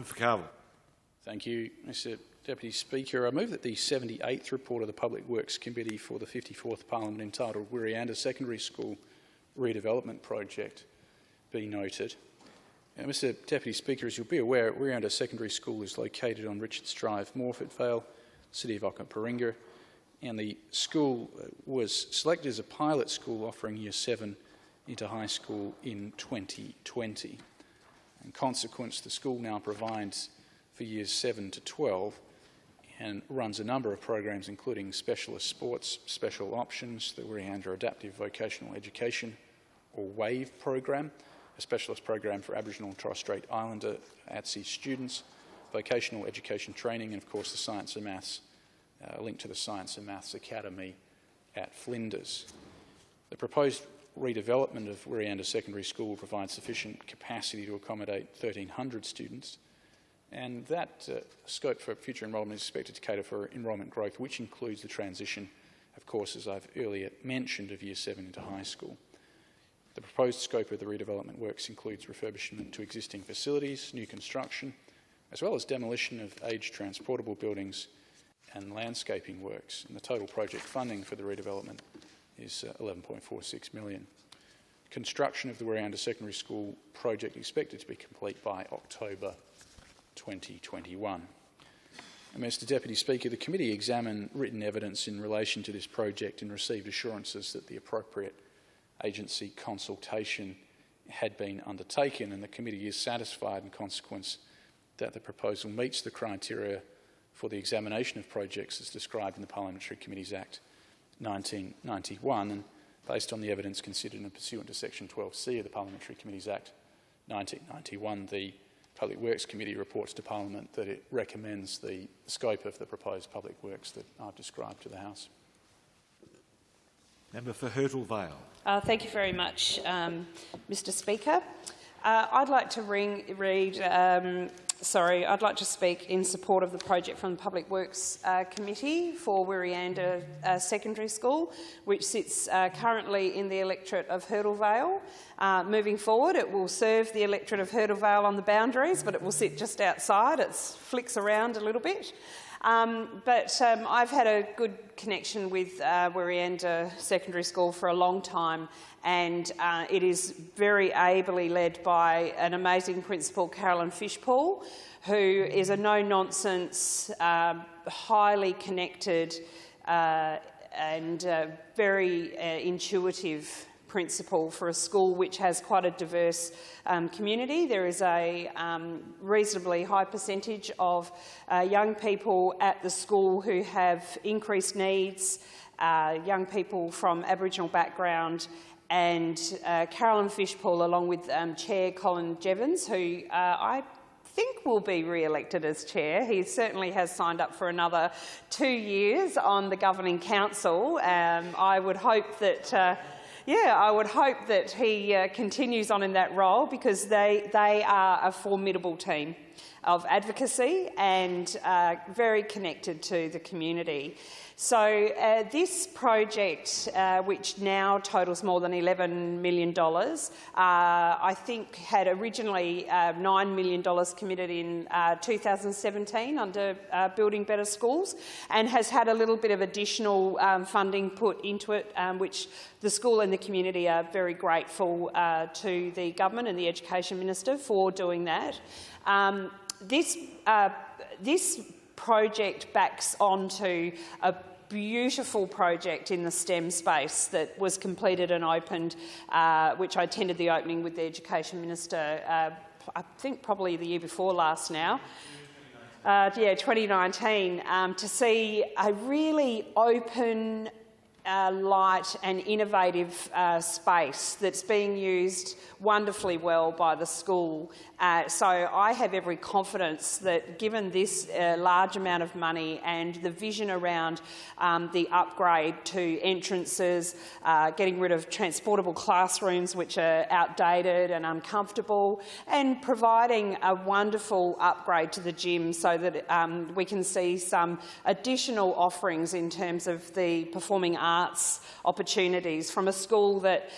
for Carville. Thank you, Mr Deputy Speaker. I move that the 78th report of the Public Works Committee for the 54th Parliament entitled Wirreanda Secondary School Redevelopment Project be noted. Mr Deputy Speaker, as you'll be aware, Wirreanda Secondary School is located on Richards Drive, Morford Vale, City of Okaparinga, and the school was selected as a pilot school offering Year 7 into high school in 2020. In consequence, the school now provides for Years 7 to 12 and runs a number of programs including specialist sports, special options, the Wirreanda Adaptive Vocational Education or WAVE program, a specialist program for Aboriginal and Torres Strait Islander ATSE students, vocational education training, and of course the Science and Maths, linked to the Science and Maths Academy at Flinders. The proposed redevelopment of Wirreanda Secondary School will provide sufficient capacity to accommodate 1,300 students, and that scope for future enrolment is expected to cater for enrolment growth, which includes the transition, of course, as I've earlier mentioned, of Year 7 into high school. The proposed scope of the redevelopment works includes refurbishment to existing facilities, new construction, as well as demolition of aged transportable buildings and landscaping works. And the total project funding for the redevelopment is $11.46 million. Construction of the Wirreanda Secondary School project expected to be complete by October 2021. And Mr Deputy Speaker, the committee examined written evidence in relation to this project and received assurances that the appropriate agency consultation had been undertaken, and the committee is satisfied in consequence that the proposal meets the criteria for the examination of projects as described in the Parliamentary Committees Act 1991, and based on the evidence considered and pursuant to Section 12C of the Parliamentary Committees Act 1991, the Public Works Committee reports to Parliament that it recommends the scope of the proposed public works that I've described to the House. Member for Hurtle Vale. Thank you very much, Mr Speaker. I'd like to speak in support of the project from the Public Works Committee for Wirreanda Secondary School, which sits currently in the electorate of Hurtle Vale. Moving forward, it will serve the electorate of Hurtle Vale on the boundaries, but it will sit just outside. It flicks around a little bit. I've had a good connection with Wirreanda Secondary School for a long time, and it is very ably led by an amazing principal, Carolyn Fishpool, who is a no-nonsense, highly connected and very intuitive principal for a school which has quite a diverse community. There is a reasonably high percentage of young people at the school who have increased needs, young people from Aboriginal background, and Carolyn Fishpool, along with Chair Colin Jevons, who I think will be re-elected as chair. He certainly has signed up for another 2 years on the governing council. I would hope that he continues on in that role, because they are a formidable team of advocacy and very connected to the community. So this project, which now totals more than $11 million, I think had originally $9 million committed in 2017 under Building Better Schools, and has had a little bit of additional funding put into it, which the school and the community are very grateful to the government and the Education Minister for doing that. This project backs onto a beautiful project in the STEM space that was completed and opened, which I attended the opening with the Education Minister, I think probably the year before last now. 2019, to see a really open, light and innovative space that's being used wonderfully well by the school. So I have every confidence that, given this large amount of money and the vision around the upgrade to entrances, getting rid of transportable classrooms which are outdated and uncomfortable, and providing a wonderful upgrade to the gym so that we can see some additional offerings in terms of the performing arts opportunities from a school that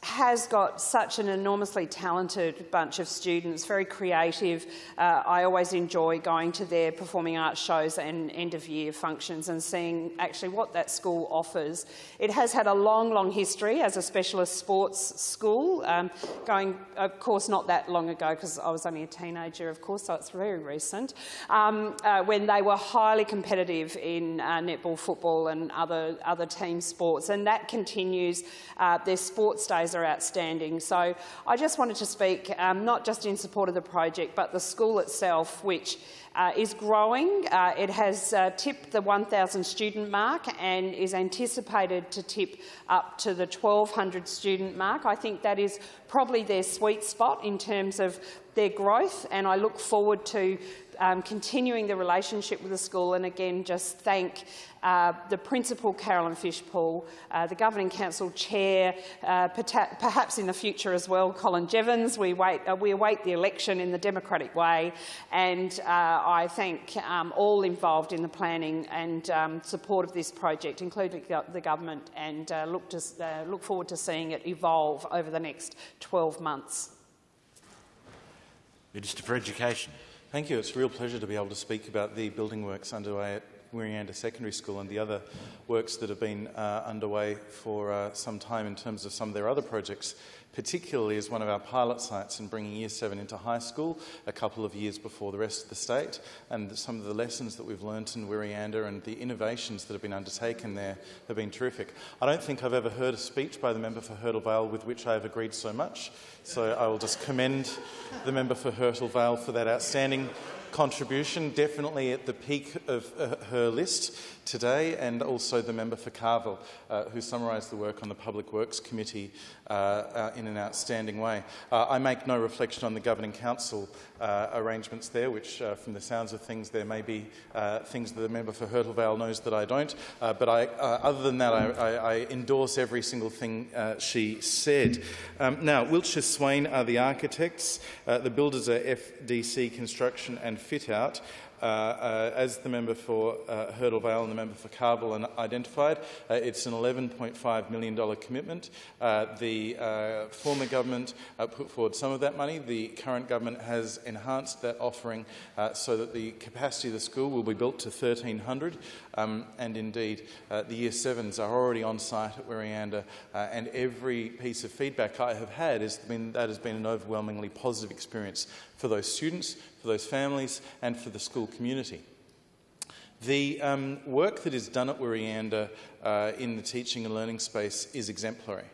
has got such an enormously talented bunch of students, very creative. I always enjoy going to their performing arts shows and end-of-year functions and seeing actually what that school offers. It has had a long, long history as a specialist sports school, going, of course, not that long ago, because I was only a teenager, of course, so it's very recent, when they were highly competitive in netball, football and other team sports, and that continues. Their sports days are outstanding. So I just wanted to speak not just in support of the project, but the school itself, which is growing. It has tipped the 1,000 student mark and is anticipated to tip up to the 1,200 student mark. I think that is probably their sweet spot in terms of their growth, and I look forward to continuing the relationship with the school, and again just thank the Principal, Carolyn Fishpool, the Governing Council Chair, perhaps in the future as well, Colin Jevons. We await the election in the democratic way, and I thank all involved in the planning and support of this project, including the government, and look forward to seeing it evolve over the next 12 months. Minister for Education. Thank you. It's a real pleasure to be able to speak about the building works underway at Wirreanda Secondary School and the other works that have been underway for some time in terms of some of their other projects, particularly as one of our pilot sites in bringing Year 7 into high school a couple of years before the rest of the state, and some of the lessons that we've learnt in Wirreanda and the innovations that have been undertaken there have been terrific. I don't think I've ever heard a speech by the member for Hurdle Vale with which I have agreed so much, so I will just commend the member for Hurdle Vale for that outstanding contribution, definitely at the peak of her list today, and also the member for Carville, who summarised the work on the Public Works Committee in an outstanding way. I make no reflection on the Governing Council arrangements there, which from the sounds of things there may be things that the member for Hurdle Vale knows that I don't, but other than that I endorse every single thing she said. Now, Wiltshire Swain are the architects, the builders are FDC Construction and Fit Out. As the member for Hurdle Vale and the member for Carville identified, it's an $11.5 million commitment. The former government put forward some of that money. The current government has enhanced that offering so that the capacity of the school will be built to 1,300. And indeed, the Year 7s are already on site at Wirreanda, and every piece of feedback I have had has been an overwhelmingly positive experience for those students, for those families and for the school community. The work that is done at Wirreanda in the teaching and learning space is exemplary,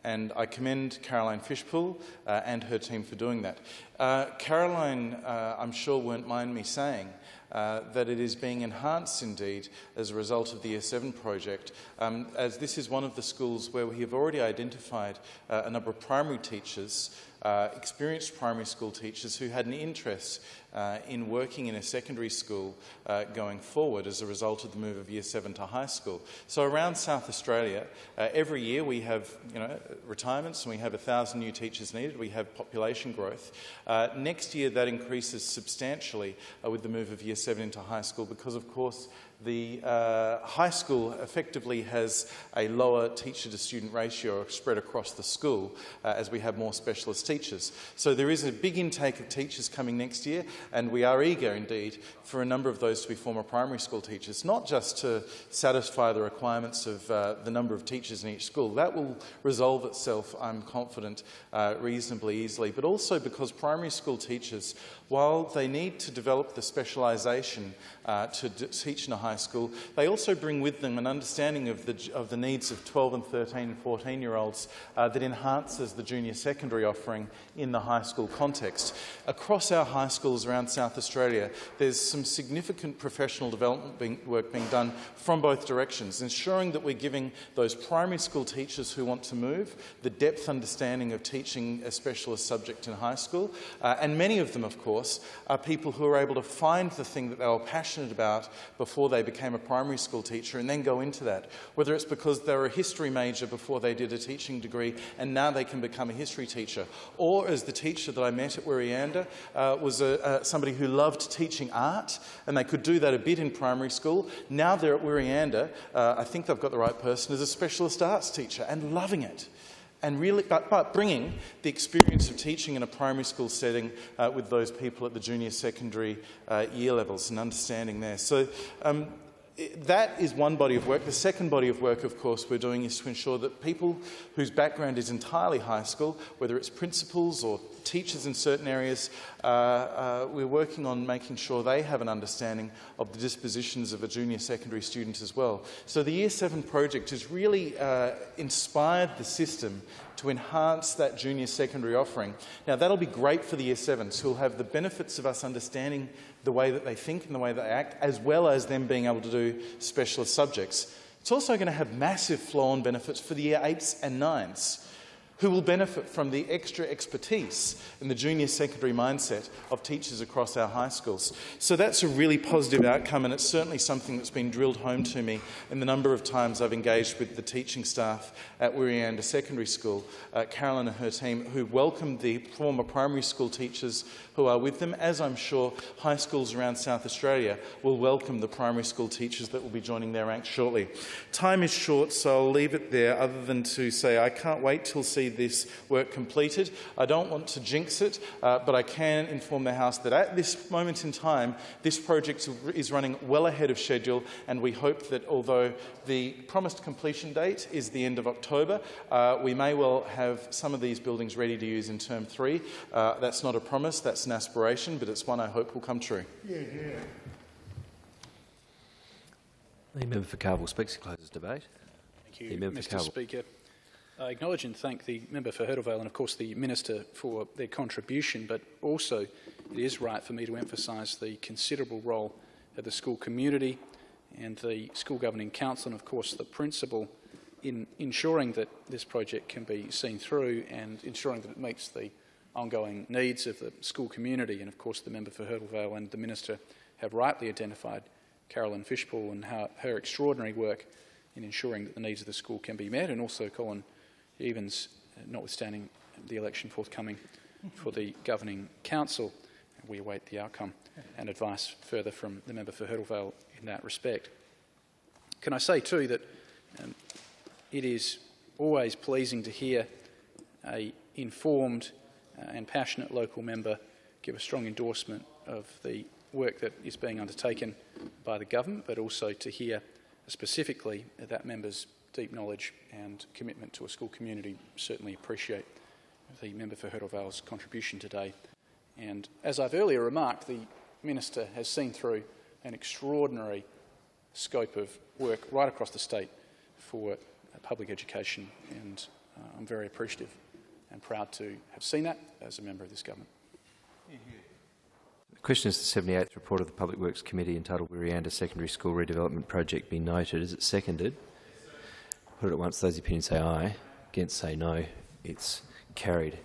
and I commend Caroline Fishpool and her team for doing that. Caroline, I'm sure, won't mind me saying that it is being enhanced indeed as a result of the Year 7 project, as this is one of the schools where we have already identified a number of primary teachers, experienced primary school teachers who had an interest in working in a secondary school going forward as a result of the move of Year 7 to high school. So around South Australia, every year we have retirements and we have 1,000 new teachers needed, we have population growth. Next year that increases substantially with the move of Year 7 into high school because, of course, the high school effectively has a lower teacher-to-student ratio spread across the school as we have more specialist teachers. So there is a big intake of teachers coming next year, and we are eager indeed for a number of those to be former primary school teachers, not just to satisfy the requirements of the number of teachers in each school. That will resolve itself, I'm confident, reasonably easily, but also because primary school teachers, while they need to develop the specialisation to teach in a high school, they also bring with them an understanding of the needs of 12 and 13 and 14-year-olds that enhances the junior secondary offering in the high school context. Across our high schools around South Australia, there's some significant professional development work being done from both directions, ensuring that we're giving those primary school teachers who want to move the depth understanding of teaching a specialist subject in high school, and many of them, of course, are people who are able to find the thing that they were passionate about before they became a primary school teacher and then go into that, whether it's because they were a history major before they did a teaching degree and now they can become a history teacher, or as the teacher that I met at Wirreanda was somebody who loved teaching art and they could do that a bit in primary school. Now they're at Wirreanda, I think they've got the right person, as a specialist arts teacher and loving it. and really, but bringing the experience of teaching in a primary school setting with those people at the junior secondary year levels and understanding there. So that is one body of work. The second body of work, of course, we're doing is to ensure that people whose background is entirely high school, whether it's principals or teachers in certain areas, we're working on making sure they have an understanding of the dispositions of a junior secondary student as well. So the Year 7 project has really inspired the system to enhance that junior secondary offering. Now, that'll be great for the Year 7s, who'll have the benefits of us understanding the way that they think and the way that they act, as well as them being able to do specialist subjects. It's also going to have massive flow-on benefits for the Year 8s and 9s, who will benefit from the extra expertise in the junior secondary mindset of teachers across our high schools. So that's a really positive outcome, and it's certainly something that's been drilled home to me in the number of times I've engaged with the teaching staff at Wirreanda Secondary School, Carolyn and her team, who welcomed the former primary school teachers who are with them, as I'm sure high schools around South Australia will welcome the primary school teachers that will be joining their ranks shortly. Time is short, so I'll leave it there, other than to say I can't wait till see this work completed. I don't want to jinx it, but I can inform the House that at this moment in time, this project is running well ahead of schedule, and we hope that although the promised completion date is the end of October, we may well have some of these buildings ready to use in Term 3. That's not a promise, that's an aspiration, but it's one I hope will come true. The member for Carville speaks to close debate. Thank you, Mr. Speaker. I acknowledge and thank the member for Hurdle Vale and, of course, the Minister for their contribution, but also it is right for me to emphasise the considerable role of the school community and the School Governing Council and, of course, the principal in ensuring that this project can be seen through and ensuring that it meets the ongoing needs of the school community. And, of course, the member for Hurdle Vale and the Minister have rightly identified Carolyn Fishpool and her extraordinary work in ensuring that the needs of the school can be met, and also Colin Evans, notwithstanding the election forthcoming for the Governing Council. We await the outcome and advice further from the member for Hurdle Vale in that respect. Can I say too that it is always pleasing to hear an informed and passionate local member give a strong endorsement of the work that is being undertaken by the government, but also to hear specifically that member's deep knowledge and commitment to a school community. Certainly appreciate the member for Hurdle Vale's contribution today. And as I've earlier remarked, the Minister has seen through an extraordinary scope of work right across the state for public education, and I'm very appreciative and proud to have seen that as a member of this government. The question is the 78th report of the Public Works Committee entitled Wirreanda Secondary School Redevelopment Project be noted. Is it seconded? Put it at once. Those opinions say aye. Against say no. It's carried.